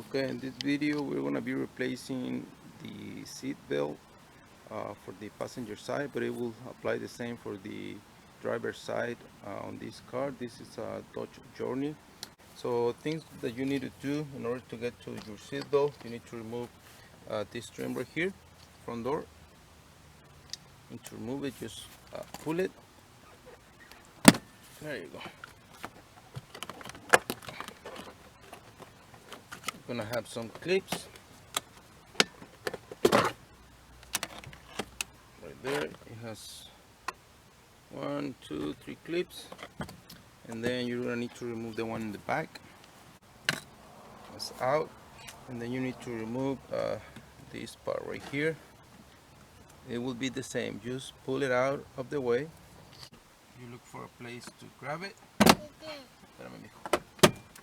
Okay, in this video we're going to be replacing the seat belt for the passenger side, but it will apply the same for the driver's side on this car. This is a Dodge Journey. So things that you need to do in order to get to your seat belt, you need to remove this trim right here, front door. And to remove it, just pull it. There you go. You're gonna have some clips right there. It has 1, 2, 3 clips, and then you're gonna need to remove the one in the back. It's out, and then you need to remove this part right here. It will be the same. Just pull it out of the way. You look for a place to grab it. Espérame, mijo.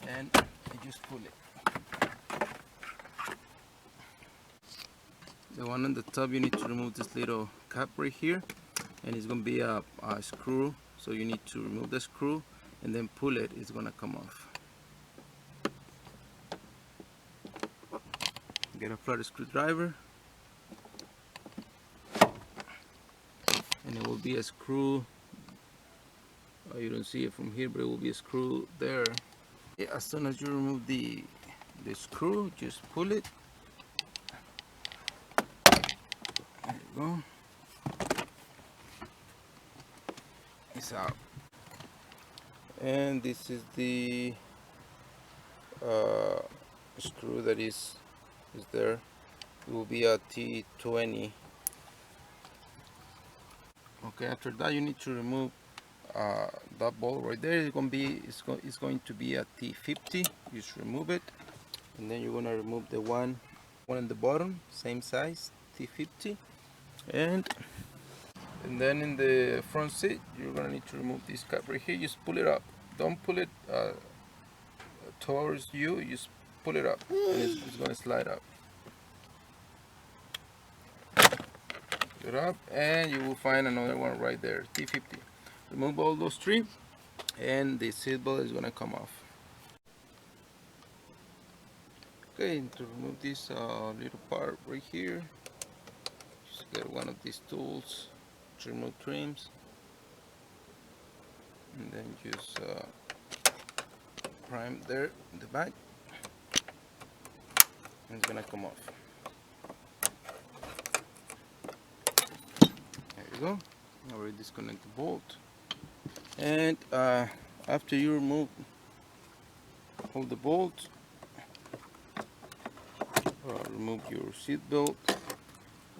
And you just pull it. The one on the top, you need to remove this little cap right here, and it's gonna be a screw, so you need to remove the screw and then pull it. It's gonna come off. Get a flat screwdriver, and it will be a screw. You don't see it from here, but it will be a screw there. Yeah, as soon as you remove the screw, just pull it. There you go. It's out. And this is the screw that is there. It will be a T20. Okay, after that you need to remove that bolt right there. It's going to be a T50. Just remove it, and then you're gonna remove the one in the bottom, same size, T50, and then in the front seat you're gonna need to remove this cap right here. Just pull it up. Don't pull it towards you. Just pull it up, and it's gonna slide up. Pull it up, and you will find another one right there, T50. Remove all those three, and the seat belt is gonna come off. Okay, to remove this little part right here, just get one of these tools to remove trims, and then just prime there in the back, and it's gonna come off. There you go. Already disconnect the bolt, and after you remove all the bolts, remove your seat belt,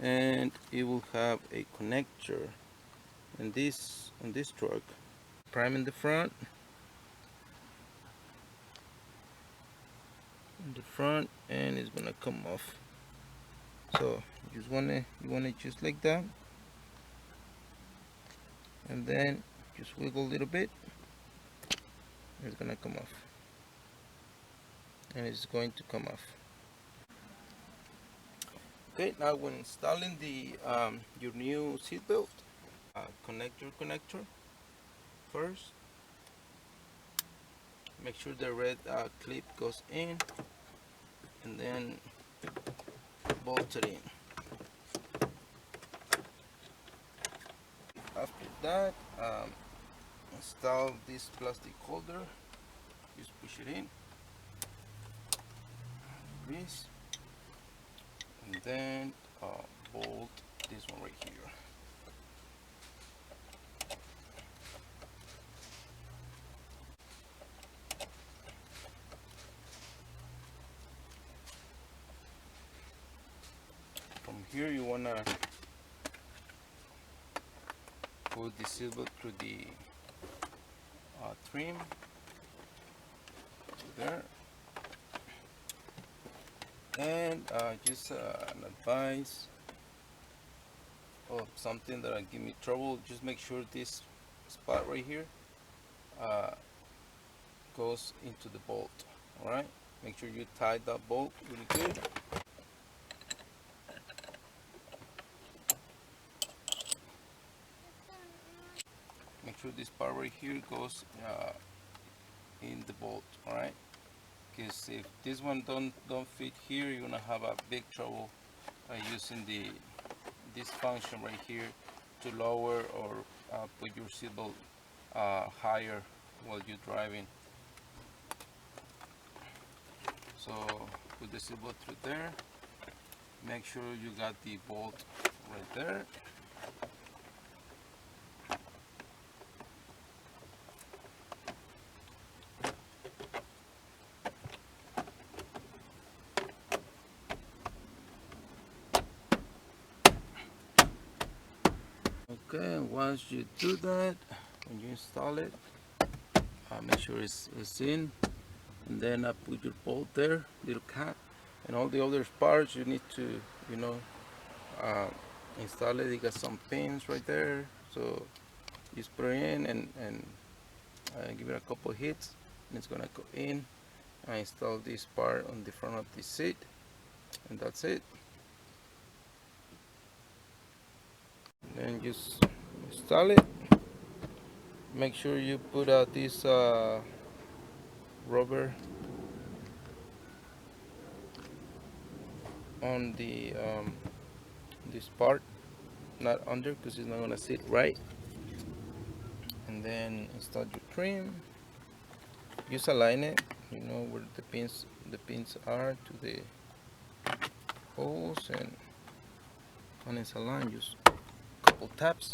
and it will have a connector in this truck. Prime in the front, and it's gonna come off. So you want it just like that, and then just wiggle a little bit, and it's gonna come off, and it's going to come off. Okay, now when installing the your new seat belt, connect your connector first. Make sure the red clip goes in, and then bolt it in. After that, install this plastic holder. Just push it in, grease, and then bolt this one right here. From here you wanna put the seat belt through the trim there, and just an advice of something that give me trouble. Just make sure this spot right here goes into the bolt. All right, make sure you tie that bolt really good. Make sure this part right here goes in the bolt. All right, because if this one don't fit here, you're gonna have a big trouble using this function right here to lower or put your seatbelt higher while you're driving. So put the seatbelt through there. Make sure you got the bolt right there. Okay, once you do that, when you install it, make sure it's in, and then put your bolt there, little cap, and all the other parts you need to, uh, install it. You got some pins right there, so just put it in and give it a couple hits, and it's gonna go in. I install this part on the front of the seat, and that's it. Then just install it. Make sure you put this rubber on the this part, not under, because it's not gonna sit right. And then install your trim. Just align it, where the pins are to the holes, and when it's aligned, just a couple taps.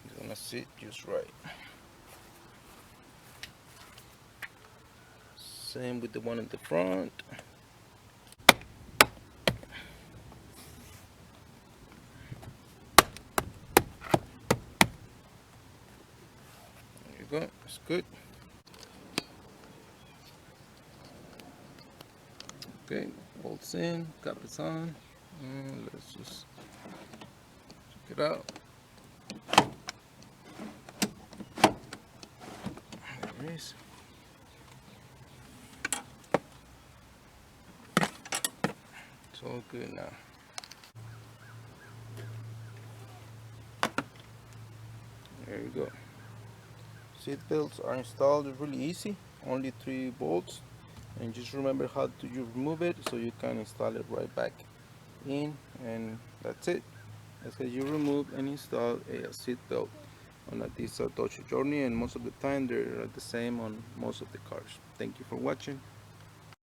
It's gonna sit just right. Same with the one in the front. There you go, it's good. Okay, bolts in, cap is on, and let's just check it out. There it is. It's all good now. There you go. Seat belts are installed really easy, only 3 bolts, and just remember how to remove it so you can install it right back in, and that's it. That's how you remove and install a seat belt on this Dodge Journey, and most of the time they're the same on most of the cars. Thank you for watching.